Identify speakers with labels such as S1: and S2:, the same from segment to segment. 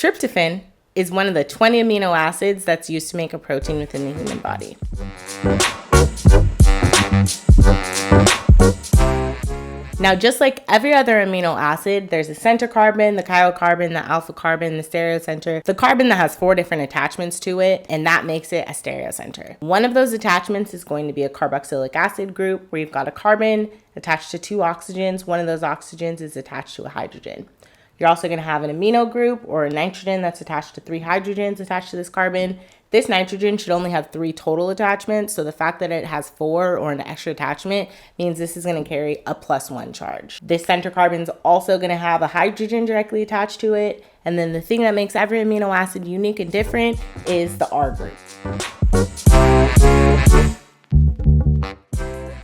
S1: Tryptophan is one of the 20 amino acids that's used to make a protein within the human body. Now, just like every other amino acid, there's a center carbon, the chiral carbon, the alpha carbon, the stereocenter, the carbon that has 4 different attachments to it, and that makes it a stereocenter. One of those attachments is going to be a carboxylic acid group where you've got a carbon attached to 2 oxygens. One of those oxygens is attached to a hydrogen. You're also going to have an amino group or a nitrogen that's attached to 3 hydrogens attached to this carbon. This nitrogen should only have 3 total attachments, so the fact that it has 4 or an extra attachment means this is going to carry a +1 charge. This center carbon is also going to have a hydrogen directly attached to it, and then the thing that makes every amino acid unique and different is the R group.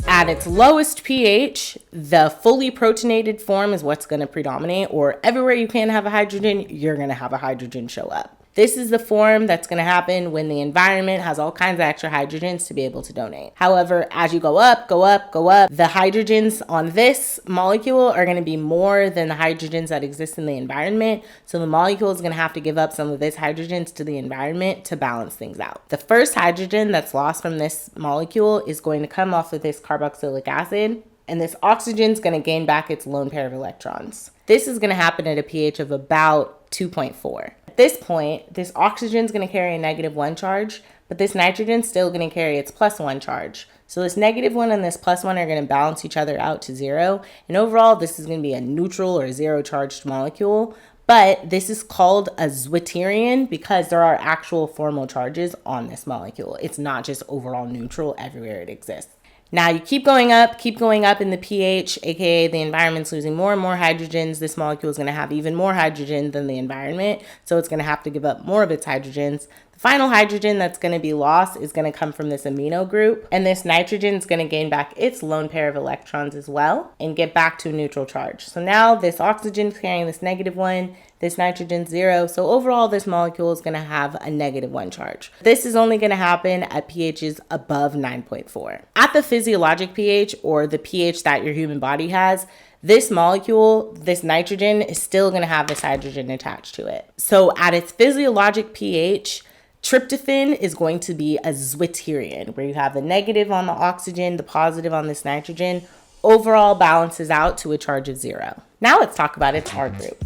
S1: At its lowest pH, the fully protonated form is what's going to predominate, or everywhere you can have a hydrogen, you're going to have a hydrogen show up. This is the form that's going to happen when the environment has all kinds of extra hydrogens to be able to donate. However, as you go up, the hydrogens on this molecule are going to be more than the hydrogens that exist in the environment. So the molecule is going to have to give up some of its hydrogens to the environment to balance things out. The first hydrogen that's lost from this molecule is going to come off of this carboxylic acid, and this oxygen is going to gain back its lone pair of electrons. This is going to happen at a pH of about 2.4. At this point, this oxygen is going to carry a -1 charge, but this nitrogen is still going to carry its +1 charge. So this -1 and this +1 are going to balance each other out to 0. And overall, this is going to be a neutral or 0 charged molecule. But this is called a zwitterion because there are actual formal charges on this molecule. It's not just overall neutral everywhere it exists. Now you keep going up in the pH, aka the environment's losing more and more hydrogens. This molecule is going to have even more hydrogen than the environment, so it's going to have to give up more of its hydrogens. The final hydrogen that's going to be lost is going to come from this amino group, and this nitrogen is going to gain back its lone pair of electrons as well and get back to a neutral charge. So now this oxygen is carrying this -1, this nitrogen 0, so overall this molecule is going to have a -1 charge. This is only going to happen at pHs above 9.4. At the physiologic pH, or the pH that your human body has, this molecule, this nitrogen, is still going to have this hydrogen attached to it. So at its physiologic pH, tryptophan is going to be a zwitterion, where you have the negative on the oxygen, the positive on this nitrogen. Overall balances out to a charge of 0. Now let's talk about its R group.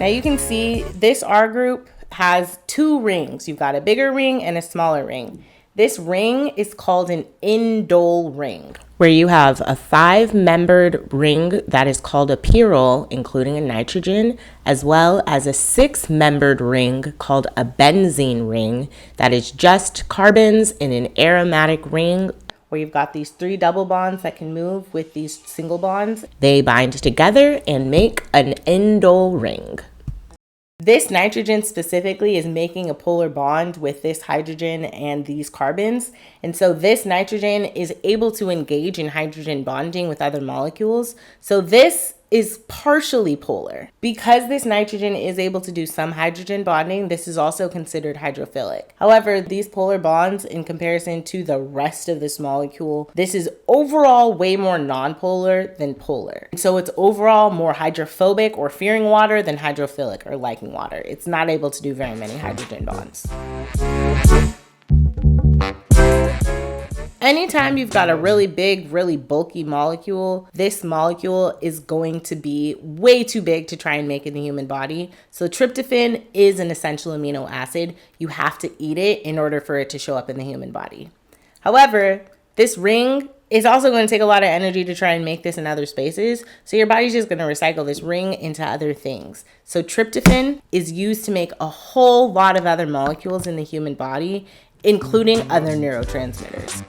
S1: Now you can see this R group has 2 rings. You've got a bigger ring and a smaller ring. This ring is called an indole ring, where you have a 5-membered ring that is called a pyrrole, including a nitrogen, as well as a 6-membered ring called a benzene ring that is just carbons in an aromatic ring, where you've got these 3 double bonds that can move with these single bonds. They bind together and make an indole ring. This nitrogen specifically is making a polar bond with this hydrogen and these carbons. And so this nitrogen is able to engage in hydrogen bonding with other molecules. So this is partially polar. Because this nitrogen is able to do some hydrogen bonding, this is also considered hydrophilic. However, these polar bonds, in comparison to the rest of this molecule, this is overall way more nonpolar than polar. So it's overall more hydrophobic or fearing water than hydrophilic or liking water. It's not able to do very many hydrogen bonds. Anytime you've got a really big, really bulky molecule, this molecule is going to be way too big to try and make in the human body. So tryptophan is an essential amino acid. You have to eat it in order for it to show up in the human body. However, this ring is also going to take a lot of energy to try and make this in other spaces. So your body's just going to recycle this ring into other things. So tryptophan is used to make a whole lot of other molecules in the human body, including other neurotransmitters.